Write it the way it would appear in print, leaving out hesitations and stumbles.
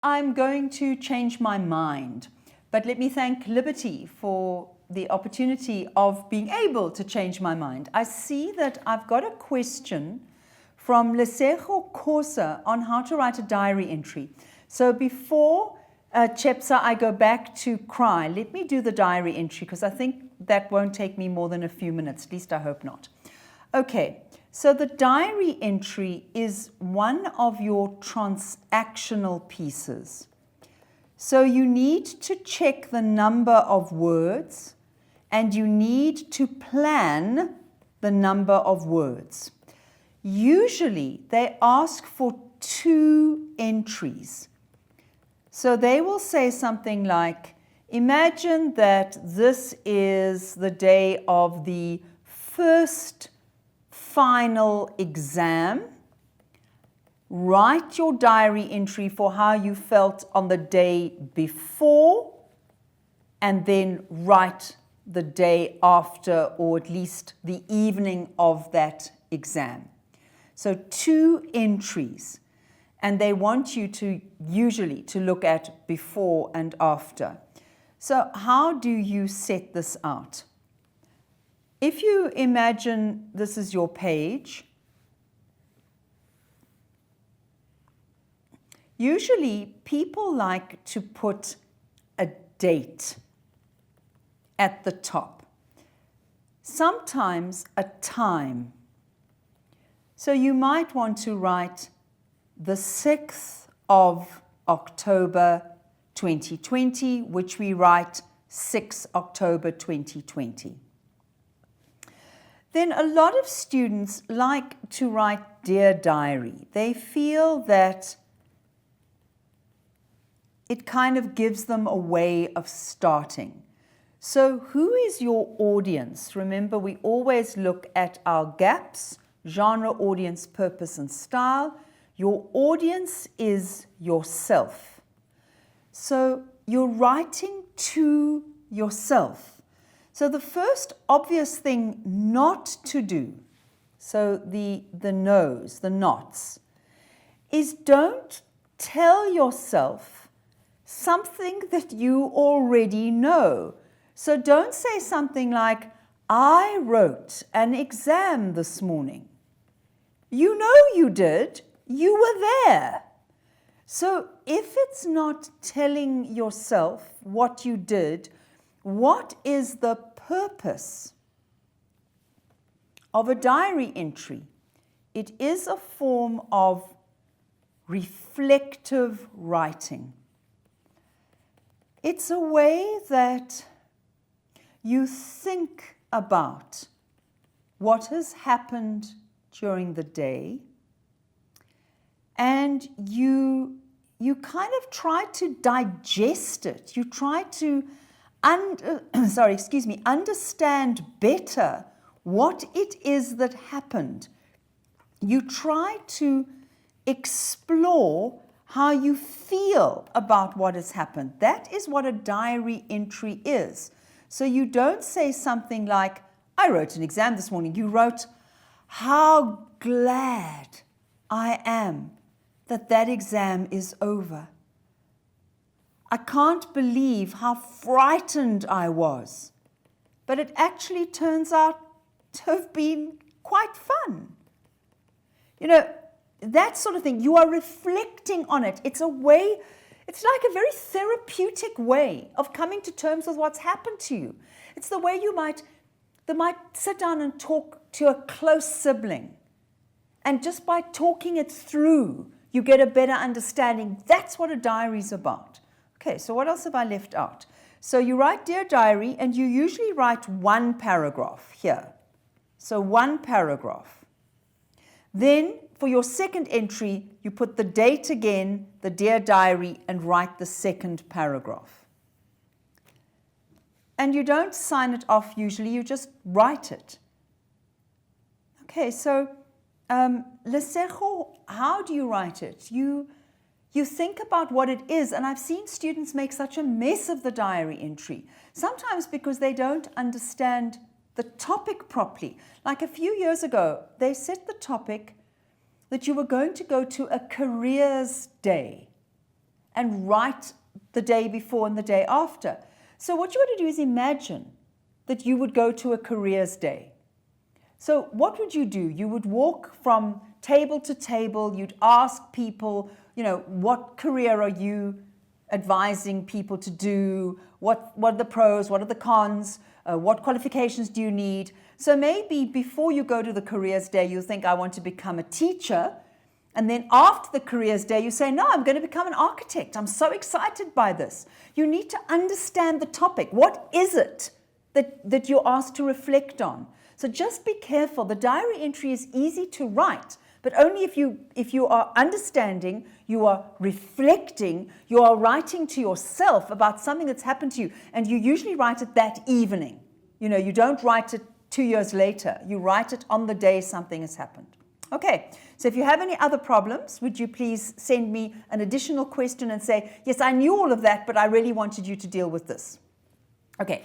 I'm going to change my mind. But let me thank Liberty for the opportunity of being able to change my mind. I see that I've got a question from Lesego Kosa on how to write a diary entry. So before Chepsa, I go back to cry. Let me do the diary entry because I think that won't take me more than a few minutes. At least I hope not. Okay, so the diary entry is one of your transactional pieces. So you need to check the number of words and you need to plan the number of words. Usually they ask for 2 entries. So they will say something like, imagine that this is the day of the first final exam. Write your diary entry for how you felt on the day before, and then write the day after, or at least the evening of that exam. So 2 entries, and they want you to usually to look at before and after. So how do you set this out? If you imagine this is your page, usually people like to put a date at the top, sometimes a time. So you might want to write the 6th of October 2020, which we write 6 October 2020. Then a lot of students like to write Dear Diary. They feel that it kind of gives them a way of starting. So who is your audience? Remember, we always look at our gaps: genre, audience, purpose, and style. Your audience is yourself. So you're writing to yourself. So the first obvious thing not to do, so the no's, the nots, is don't tell yourself something that you already know. So don't say something like, I wrote an exam this morning. You know you did. You were there. So if it's not telling yourself what you did, what is the purpose of a diary entry? It is a form of reflective writing. It's a way that you think about what has happened during the day, and you kind of try to digest it. You try to understand better what it is that happened. You try to explore how you feel about what has happened. That is what a diary entry is. So you don't say something like, I wrote an exam this morning. You wrote, how glad I am that that exam is over. I can't believe how frightened I was. But it actually turns out to have been quite fun. You know, that sort of thing. You are reflecting on it. It's a way, it's like a very therapeutic way of coming to terms with what's happened to you. It's the way they might sit down and talk to a close sibling. And just by talking it through, you get a better understanding. That's what a diary's about. Okay, so what else have I left out? So you write Dear Diary, and you usually write 1 paragraph here. So 1 paragraph. Then for your second entry, you put the date again, the Dear Diary, and write the 2nd paragraph. And you don't sign it off usually, you just write it. Okay, so Lesego, how do you write it? You think about what it is, and I've seen students make such a mess of the diary entry, sometimes because they don't understand the topic properly. Like a few years ago, they set the topic that you were going to go to a careers day. and write the day before and the day after. So what you want to do is imagine that you would go to a careers day. So what would you do? You would walk from table to table. You'd ask people, what career are you advising people to do? What are the pros? What are the cons? What qualifications do you need? So maybe before you go to the careers day, you think, I want to become a teacher. And then after the careers day, you say, no, I'm going to become an architect. I'm so excited by this. You need to understand the topic. What is it that you're asked to reflect on? So just be careful. The diary entry is easy to write, but only if you are understanding, you are reflecting, you are writing to yourself about something that's happened to you. And you usually write it that evening. You don't write it 2 years later. You write it on the day something has happened. Okay, so if you have any other problems, would you please send me an additional question and say, yes, I knew all of that, but I really wanted you to deal with this. Okay.